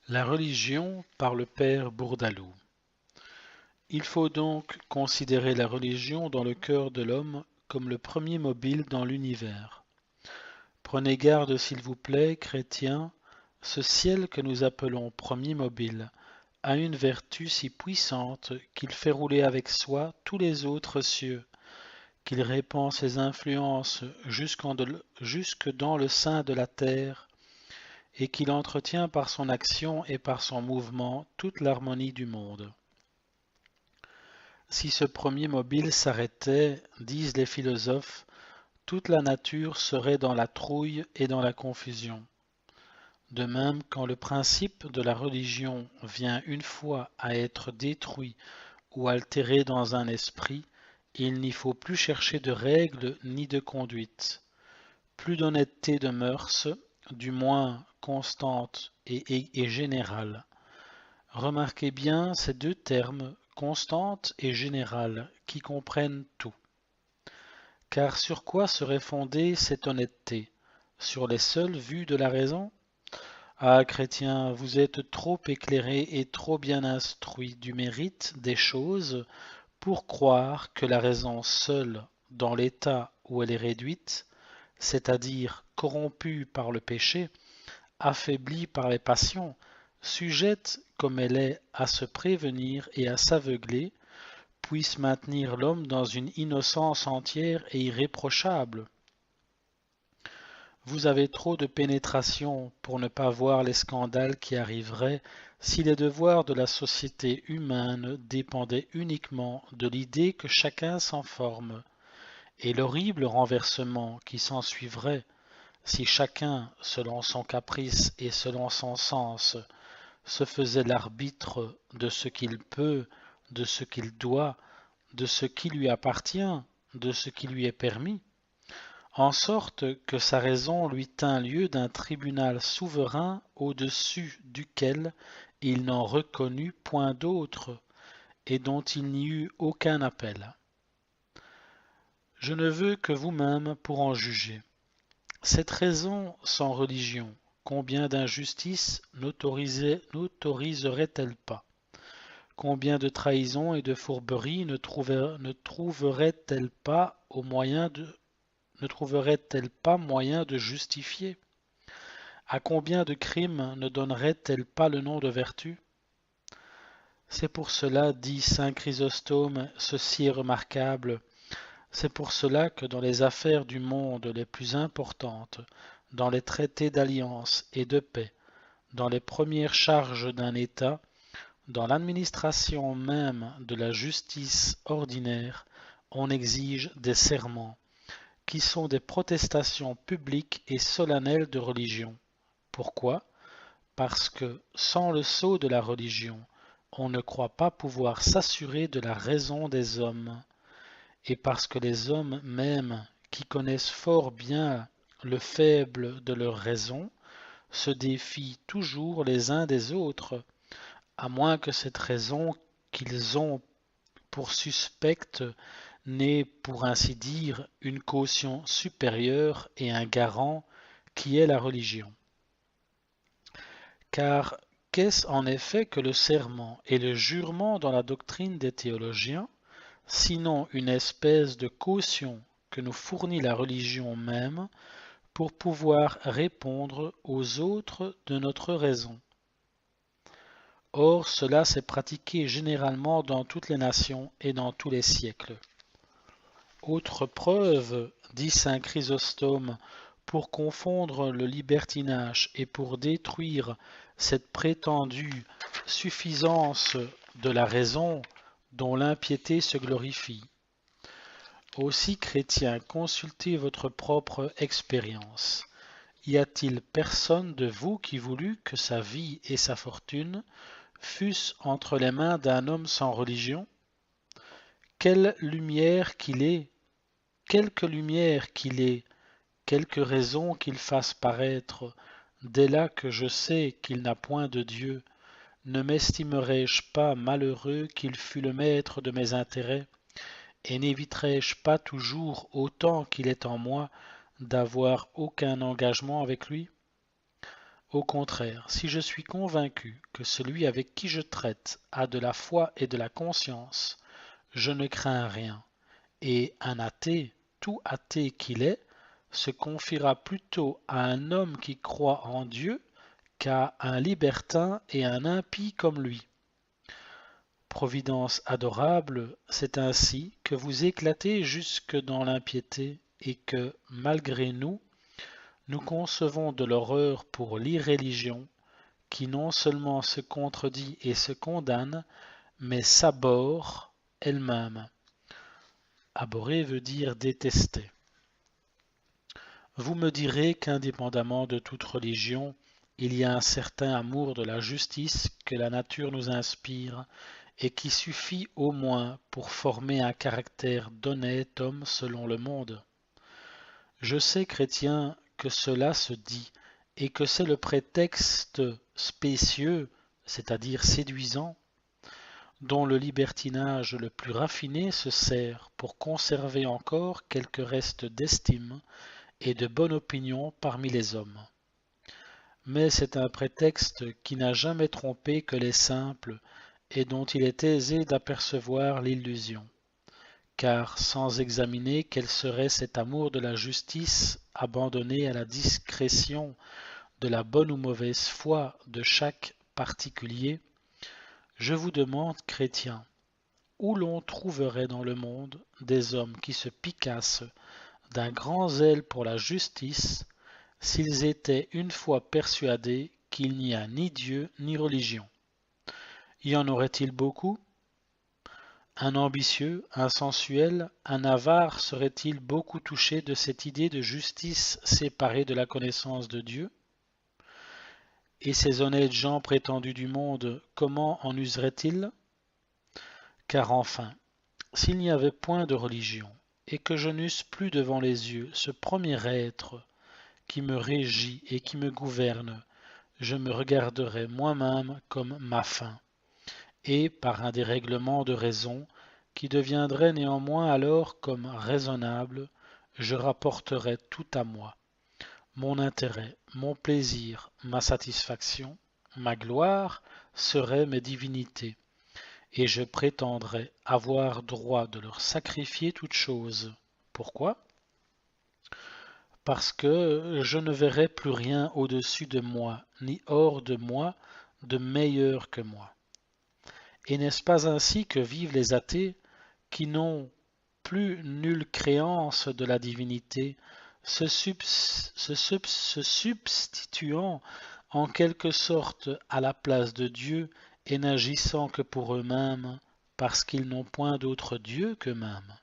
La religion par le père Bourdaloue. Il faut donc considérer la religion dans le cœur de l'homme comme le premier mobile dans l'univers. Prenez garde s'il vous plaît, chrétiens, ce ciel que nous appelons premier mobile a une vertu si puissante qu'il fait rouler avec soi tous les autres cieux, qu'il répand ses influences jusque dans le sein de la terre, et qu'il entretient par son action et par son mouvement toute l'harmonie du monde. Si ce premier mobile s'arrêtait, disent les philosophes, toute la nature serait dans la trouille et dans la confusion. De même, quand le principe de la religion vient une fois à être détruit ou altéré dans un esprit, il n'y faut plus chercher de règles ni de conduite, plus d'honnêteté de mœurs, du moins constante et générale. Remarquez bien ces deux termes, constante et générale, qui comprennent tout. Car sur quoi serait fondée cette honnêteté? Sur les seules vues de la raison? Ah, chrétiens, vous êtes trop éclairés et trop bien instruits du mérite des choses pour croire que la raison seule, dans l'état où elle est réduite, c'est-à-dire corrompue par le péché, affaiblie par les passions, sujette comme elle est à se prévenir et à s'aveugler, puisse maintenir l'homme dans une innocence entière et irréprochable. Vous avez trop de pénétration pour ne pas voir les scandales qui arriveraient si les devoirs de la société humaine dépendaient uniquement de l'idée que chacun s'en forme, et l'horrible renversement qui s'ensuivrait si chacun, selon son caprice et selon son sens, se faisait l'arbitre de ce qu'il peut, de ce qu'il doit, de ce qui lui appartient, de ce qui lui est permis, en sorte que sa raison lui tint lieu d'un tribunal souverain au-dessus duquel il n'en reconnut point d'autre, et dont il n'y eut aucun appel. Je ne veux que vous-même pour en juger. Cette raison sans religion, combien d'injustices n'autoriserait-elle pas? Combien de trahisons et de fourberies ne trouverait-elle pas moyen de justifier? À combien de crimes ne donnerait-elle pas le nom de vertu? C'est pour cela, dit saint Chrysostome, ceci est remarquable, c'est pour cela que dans les affaires du monde les plus importantes, dans les traités d'alliance et de paix, dans les premières charges d'un État, dans l'administration même de la justice ordinaire, on exige des serments, qui sont des protestations publiques et solennelles de religion. Pourquoi? Parce que, sans le sceau de la religion, on ne croit pas pouvoir s'assurer de la raison des hommes, et parce que les hommes mêmes, qui connaissent fort bien le faible de leur raison, se défient toujours les uns des autres, à moins que cette raison qu'ils ont pour suspecte n'ait, pour ainsi dire, une caution supérieure et un garant qui est la religion. Car qu'est-ce en effet que le serment et le jurement dans la doctrine des théologiens, sinon une espèce de caution que nous fournit la religion même pour pouvoir répondre aux autres de notre raison? Or, cela s'est pratiqué généralement dans toutes les nations et dans tous les siècles. Autre preuve, dit saint Chrysostome, pour confondre le libertinage et pour détruire cette prétendue suffisance de la raison dont l'impiété se glorifie. Aussi, chrétiens, consultez votre propre expérience. Y a-t-il personne de vous qui voulut que sa vie et sa fortune fussent entre les mains d'un homme sans religion? Quelle lumière qu'il ait, quelque lumière qu'il ait, quelque raison qu'il fasse paraître, dès là que je sais qu'il n'a point de Dieu, ne m'estimerai-je pas malheureux qu'il fût le maître de mes intérêts, et n'éviterai-je pas toujours autant qu'il est en moi d'avoir aucun engagement avec lui? Au contraire, si je suis convaincu que celui avec qui je traite a de la foi et de la conscience, je ne crains rien, et un athée, tout athée qu'il est, se confiera plutôt à un homme qui croit en Dieu qu'à un libertin et un impie comme lui. Providence adorable, c'est ainsi que vous éclatez jusque dans l'impiété et que, malgré nous, nous concevons de l'horreur pour l'irréligion qui non seulement se contredit et se condamne, mais s'abhorre elle-même. Abhorrer veut dire détester. Vous me direz qu'indépendamment de toute religion, il y a un certain amour de la justice que la nature nous inspire et qui suffit au moins pour former un caractère d'honnête homme selon le monde. Je sais, chrétien, que cela se dit et que c'est le prétexte spécieux, c'est-à-dire séduisant, dont le libertinage le plus raffiné se sert pour conserver encore quelques restes d'estime et de bonne opinion parmi les hommes. Mais c'est un prétexte qui n'a jamais trompé que les simples et dont il est aisé d'apercevoir l'illusion. Car sans examiner quel serait cet amour de la justice abandonné à la discrétion de la bonne ou mauvaise foi de chaque particulier, je vous demande, chrétiens, où l'on trouverait dans le monde des hommes qui se piquassent d'un grand zèle pour la justice s'ils étaient une fois persuadés qu'il n'y a ni Dieu ni religion. Y en aurait-il beaucoup? Un ambitieux, un sensuel, un avare serait-il beaucoup touché de cette idée de justice séparée de la connaissance de Dieu? Et ces honnêtes gens prétendus du monde, comment en useraient-ils? Car enfin, s'il n'y avait point de religion, et que je n'eusse plus devant les yeux ce premier être qui me régit et qui me gouverne, je me regarderais moi-même comme ma fin, et par un dérèglement de raison, qui deviendrait néanmoins alors comme raisonnable, je rapporterais tout à moi, mon intérêt, mon plaisir, ma satisfaction, ma gloire seraient mes divinités, et je prétendrais avoir droit de leur sacrifier toute chose. Pourquoi? Parce que je ne verrai plus rien au-dessus de moi, ni hors de moi, de meilleur que moi. Et n'est-ce pas ainsi que vivent les athées, qui n'ont plus nulle créance de la divinité, se substituant en quelque sorte à la place de Dieu et n'agissant que pour eux-mêmes, parce qu'ils n'ont point d'autre Dieu qu'eux-mêmes?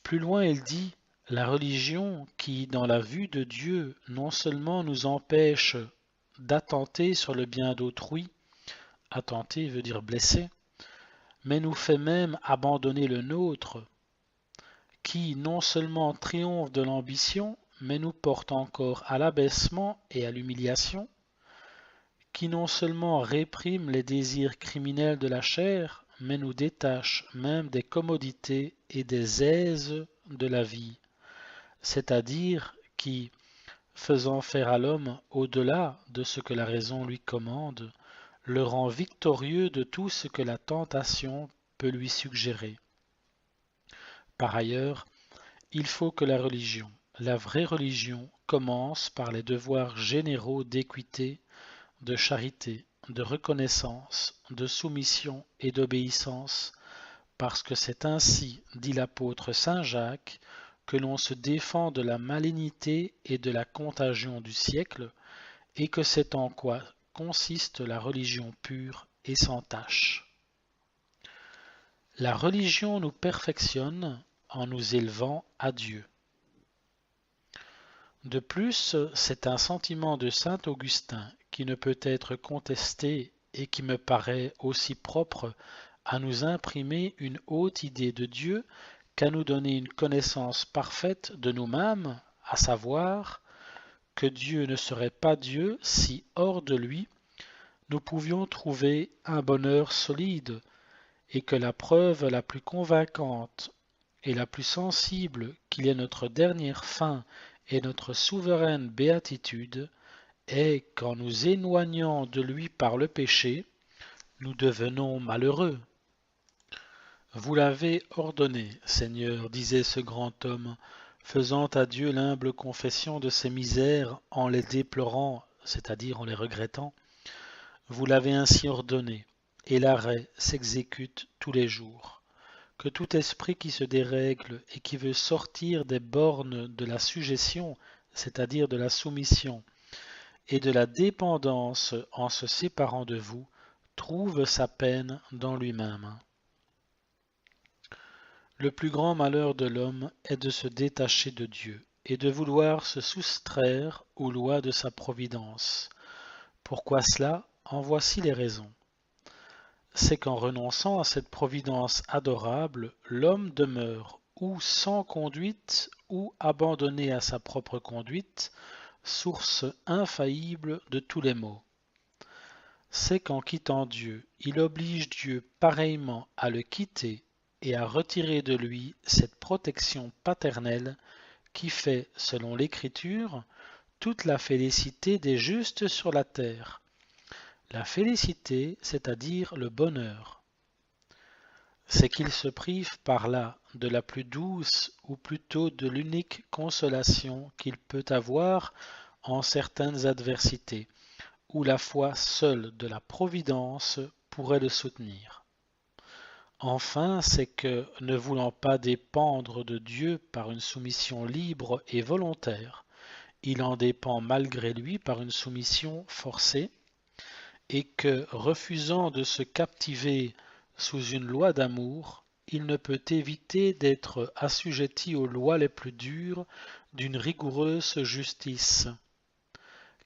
Plus loin il dit, la religion qui, dans la vue de Dieu, non seulement nous empêche d'attenter sur le bien d'autrui, attenter veut dire blesser, mais nous fait même abandonner le nôtre, qui non seulement triomphe de l'ambition, mais nous porte encore à l'abaissement et à l'humiliation, qui non seulement réprime les désirs criminels de la chair, mais nous détache même des commodités et des aises de la vie, c'est-à-dire qui, faisant faire à l'homme au-delà de ce que la raison lui commande, le rend victorieux de tout ce que la tentation peut lui suggérer. Par ailleurs, il faut que la religion, la vraie religion, commence par les devoirs généraux d'équité, de charité, de reconnaissance, de soumission et d'obéissance, parce que c'est ainsi, dit l'apôtre saint Jacques, que l'on se défend de la malignité et de la contagion du siècle, et que c'est en quoi consiste la religion pure et sans tache. La religion nous perfectionne en nous élevant à Dieu. De plus, c'est un sentiment de saint Augustin qui ne peut être contesté et qui me paraît aussi propre à nous imprimer une haute idée de Dieu qu'à nous donner une connaissance parfaite de nous-mêmes, à savoir que Dieu ne serait pas Dieu si hors de lui nous pouvions trouver un bonheur solide, et que la preuve la plus convaincante et la plus sensible qu'il est notre dernière fin et notre souveraine béatitude, et qu'en nous éloignant de lui par le péché, nous devenons malheureux. Vous l'avez ordonné, Seigneur, disait ce grand homme, faisant à Dieu l'humble confession de ses misères en les déplorant, c'est-à-dire en les regrettant. Vous l'avez ainsi ordonné, et l'arrêt s'exécute tous les jours. Que tout esprit qui se dérègle et qui veut sortir des bornes de la sujétion, c'est-à-dire de la soumission, et de la dépendance en se séparant de vous, trouve sa peine dans lui-même. Le plus grand malheur de l'homme est de se détacher de Dieu et de vouloir se soustraire aux lois de sa providence. Pourquoi cela? En voici les raisons. C'est qu'en renonçant à cette providence adorable, l'homme demeure ou sans conduite ou abandonné à sa propre conduite, source infaillible de tous les maux. C'est qu'en quittant Dieu, il oblige Dieu pareillement à le quitter et à retirer de lui cette protection paternelle qui fait, selon l'Écriture, toute la félicité des justes sur la terre. La félicité, c'est-à-dire le bonheur. C'est qu'il se prive par là de la plus douce ou plutôt de l'unique consolation qu'il peut avoir en certaines adversités, où la foi seule de la providence pourrait le soutenir. Enfin, c'est que, ne voulant pas dépendre de Dieu par une soumission libre et volontaire, il en dépend malgré lui par une soumission forcée, et que, refusant de se captiver sous une loi d'amour, il ne peut éviter d'être assujetti aux lois les plus dures d'une rigoureuse justice.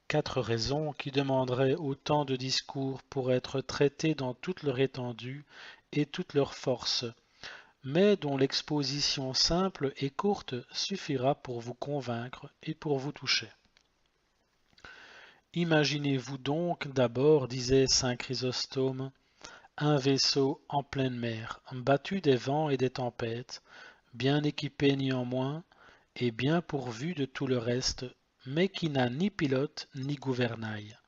4 raisons qui demanderaient autant de discours pour être traitées dans toute leur étendue et toute leur force, mais dont l'exposition simple et courte suffira pour vous convaincre et pour vous toucher. Imaginez-vous donc d'abord, disait saint Chrysostome, un vaisseau en pleine mer, battu des vents et des tempêtes, bien équipé néanmoins, et bien pourvu de tout le reste, mais qui n'a ni pilote ni gouvernail.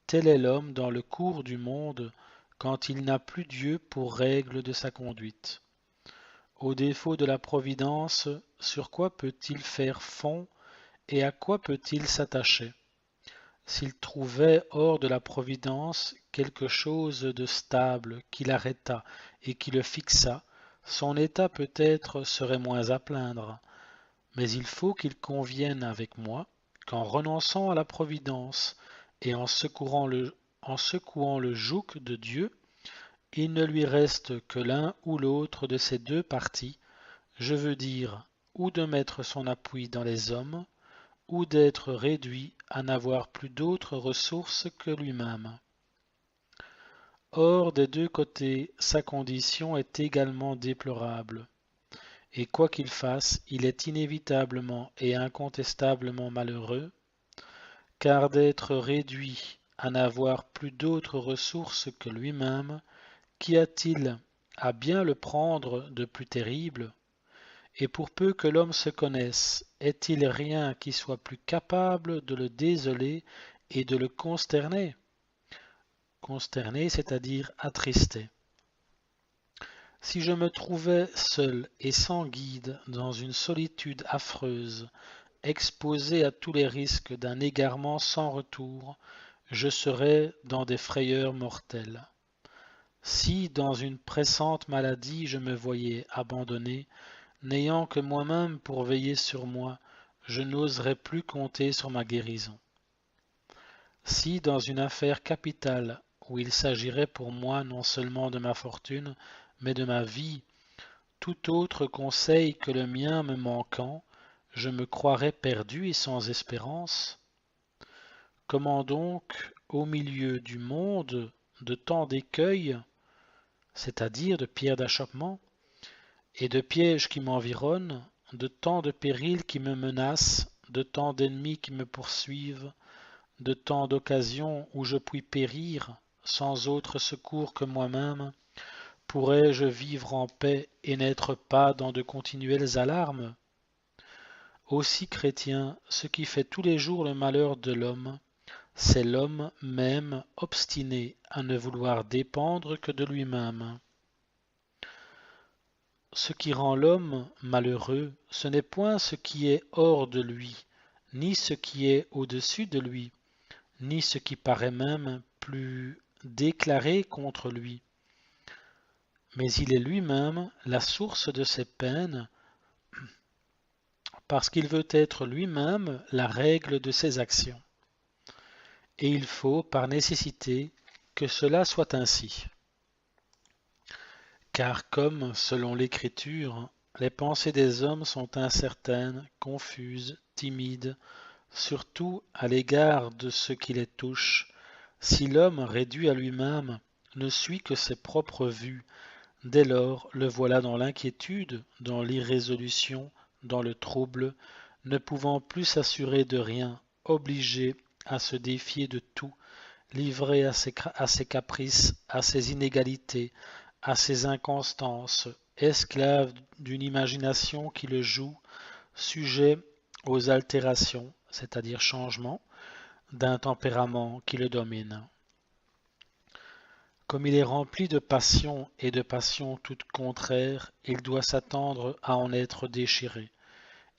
Tel est l'homme dans le cours du monde quand il n'a plus Dieu pour règle de sa conduite. Au défaut de la providence, sur quoi peut-il faire fond et à quoi peut-il s'attacher? S'il trouvait hors de la providence quelque chose de stable qui l'arrêtât et qui le fixât, son état peut-être serait moins à plaindre. Mais il faut qu'il convienne avec moi qu'en renonçant à la providence et en secouant le joug de Dieu, il ne lui reste que l'un ou l'autre de ces deux parties, je veux dire, ou de mettre son appui dans les hommes, ou d'être réduit à n'avoir plus d'autres ressources que lui-même. Or, des deux côtés, sa condition est également déplorable, et quoi qu'il fasse, il est inévitablement et incontestablement malheureux, car d'être réduit à n'avoir plus d'autres ressources que lui-même, qu'y a-t-il à bien le prendre de plus terrible? Et pour peu que l'homme se connaisse, est-il rien qui soit plus capable de le désoler et de le consterner? Consterner, c'est-à-dire attristé. Si je me trouvais seul et sans guide dans une solitude affreuse, exposé à tous les risques d'un égarement sans retour, je serais dans des frayeurs mortelles. Si, dans une pressante maladie, je me voyais abandonné, n'ayant que moi-même pour veiller sur moi, je n'oserais plus compter sur ma guérison. Si, dans une affaire capitale, où il s'agirait pour moi non seulement de ma fortune, mais de ma vie, tout autre conseil que le mien me manquant, je me croirais perdu et sans espérance. Comment donc, au milieu du monde, de tant d'écueils, c'est-à-dire de pierres d'achoppement, et de pièges qui m'environnent, de tant de périls qui me menacent, de tant d'ennemis qui me poursuivent, de tant d'occasions où je puis périr, sans autre secours que moi-même, pourrais-je vivre en paix et n'être pas dans de continuelles alarmes? Aussi, chrétien, ce qui fait tous les jours le malheur de l'homme, c'est l'homme même obstiné à ne vouloir dépendre que de lui-même. Ce qui rend l'homme malheureux, ce n'est point ce qui est hors de lui, ni ce qui est au-dessus de lui, ni ce qui paraît même plus déclaré contre lui, mais il est lui-même la source de ses peines, parce qu'il veut être lui-même la règle de ses actions. Et il faut, par nécessité, que cela soit ainsi. Car comme, selon l'Écriture, les pensées des hommes sont incertaines, confuses, timides, surtout à l'égard de ce qui les touche, si l'homme réduit à lui-même ne suit que ses propres vues, dès lors le voilà dans l'inquiétude, dans l'irrésolution, dans le trouble, ne pouvant plus s'assurer de rien, obligé à se défier de tout, livré à ses caprices, à ses inégalités, à ses inconstances, esclave d'une imagination qui le joue, sujet aux altérations, c'est-à-dire changements, d'un tempérament qui le domine. Comme il est rempli de passions et de passions toutes contraires, il doit s'attendre à en être déchiré.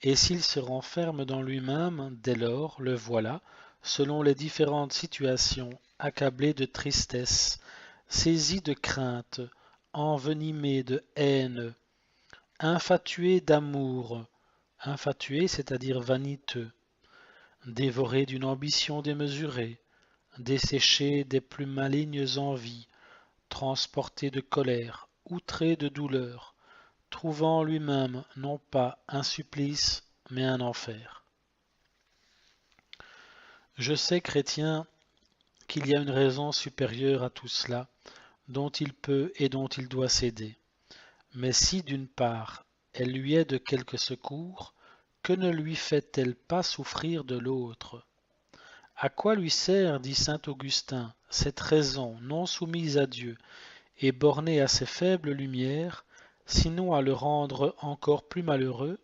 Et s'il se renferme dans lui-même, dès lors, le voilà, selon les différentes situations, accablé de tristesse, saisi de crainte, envenimé de haine, infatué d'amour, infatué c'est-à-dire vaniteux, dévoré d'une ambition démesurée, desséché des plus malignes envies, transporté de colère, outré de douleur, trouvant lui-même non pas un supplice, mais un enfer. Je sais, chrétien, qu'il y a une raison supérieure à tout cela, dont il peut et dont il doit s'aider. Mais si, d'une part, elle lui est de quelque secours, que ne lui fait-elle pas souffrir de l'autre? À quoi lui sert, dit saint Augustin, cette raison non soumise à Dieu et bornée à ses faibles lumières, sinon à le rendre encore plus malheureux,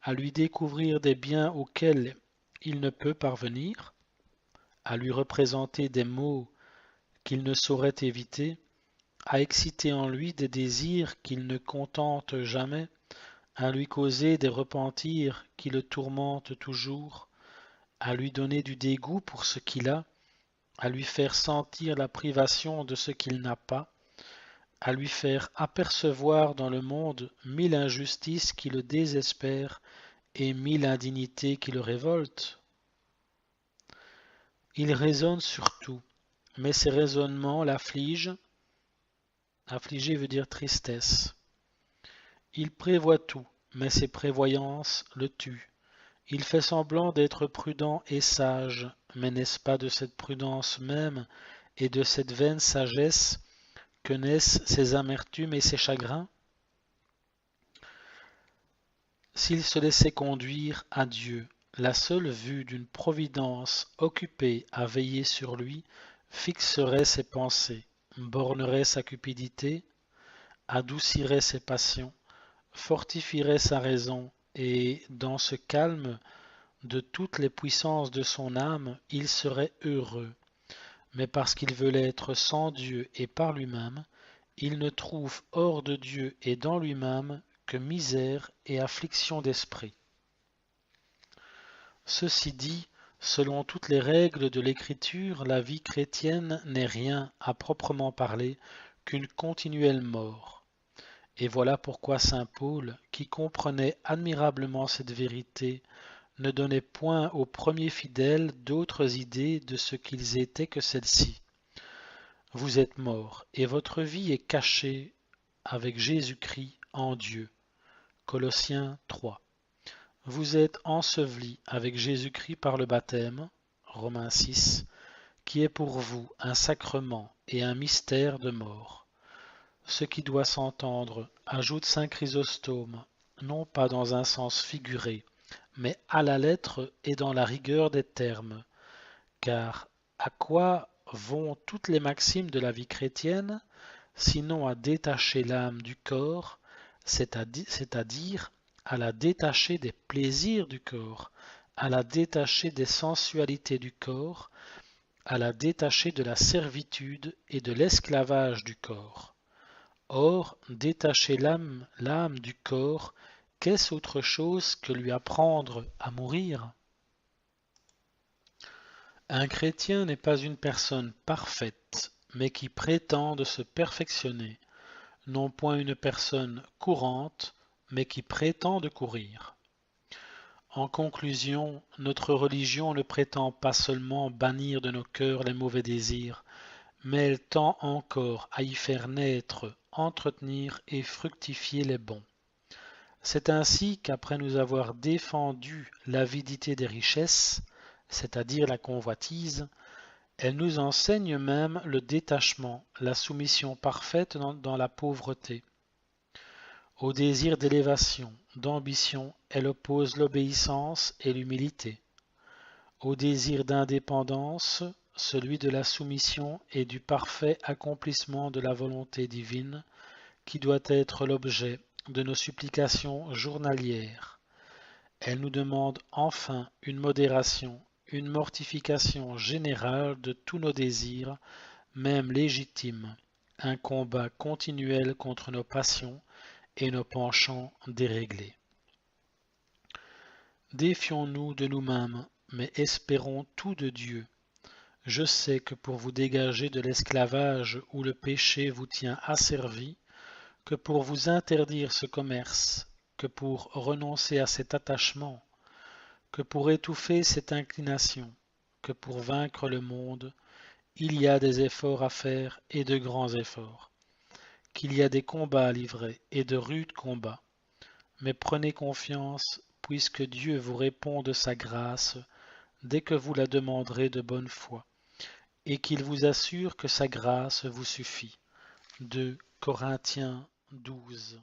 à lui découvrir des biens auxquels il ne peut parvenir, à lui représenter des maux qu'il ne saurait éviter, à exciter en lui des désirs qu'il ne contente jamais, à lui causer des repentirs qui le tourmentent toujours, à lui donner du dégoût pour ce qu'il a, à lui faire sentir la privation de ce qu'il n'a pas, à lui faire apercevoir dans le monde mille injustices qui le désespèrent et mille indignités qui le révoltent. Il raisonne sur tout, mais ses raisonnements l'affligent. Affliger veut dire tristesse. Il prévoit tout, mais ses prévoyances le tuent. Il fait semblant d'être prudent et sage, mais n'est-ce pas de cette prudence même et de cette vaine sagesse que naissent ses amertumes et ses chagrins? S'il se laissait conduire à Dieu, la seule vue d'une providence occupée à veiller sur lui fixerait ses pensées, bornerait sa cupidité, adoucirait ses passions, fortifierait sa raison, et dans ce calme de toutes les puissances de son âme, il serait heureux. Mais parce qu'il veut l'être sans Dieu et par lui-même, il ne trouve hors de Dieu et dans lui-même que misère et affliction d'esprit. Ceci dit, selon toutes les règles de l'Écriture, la vie chrétienne n'est rien, à proprement parler, qu'une continuelle mort. Et voilà pourquoi saint Paul, qui comprenait admirablement cette vérité, ne donnait point aux premiers fidèles d'autres idées de ce qu'ils étaient que celle-ci. Vous êtes morts, et votre vie est cachée avec Jésus-Christ en Dieu. Colossiens 3. Vous êtes ensevelis avec Jésus-Christ par le baptême. Romains 6, qui est pour vous un sacrement et un mystère de mort. Ce qui doit s'entendre, ajoute saint Chrysostome, non pas dans un sens figuré, mais à la lettre et dans la rigueur des termes. Car à quoi vont toutes les maximes de la vie chrétienne, sinon à détacher l'âme du corps, c'est-à-dire à la détacher des plaisirs du corps, à la détacher des sensualités du corps, à la détacher de la servitude et de l'esclavage du corps. Or, détacher l'âme du corps, qu'est-ce autre chose que lui apprendre à mourir? Un chrétien n'est pas une personne parfaite, mais qui prétend de se perfectionner, non point une personne courante, mais qui prétend de courir. En conclusion, notre religion ne prétend pas seulement bannir de nos cœurs les mauvais désirs, mais elle tend encore à y faire naître, entretenir et fructifier les bons. C'est ainsi qu'après nous avoir défendu l'avidité des richesses, c'est-à-dire la convoitise, elle nous enseigne même le détachement, la soumission parfaite dans la pauvreté. Au désir d'élévation, d'ambition, elle oppose l'obéissance et l'humilité. Au désir d'indépendance, celui de la soumission et du parfait accomplissement de la volonté divine, qui doit être l'objet de nos supplications journalières. Elle nous demande enfin une modération, une mortification générale de tous nos désirs, même légitimes, un combat continuel contre nos passions et nos penchants déréglés. Défions-nous de nous-mêmes, mais espérons tout de Dieu. Je sais que pour vous dégager de l'esclavage où le péché vous tient asservi, que pour vous interdire ce commerce, que pour renoncer à cet attachement, que pour étouffer cette inclination, que pour vaincre le monde, il y a des efforts à faire et de grands efforts, qu'il y a des combats à livrer et de rudes combats. Mais prenez confiance, puisque Dieu vous répond de sa grâce dès que vous la demanderez de bonne foi, et qu'il vous assure que sa grâce vous suffit. 2 Corinthiens 12.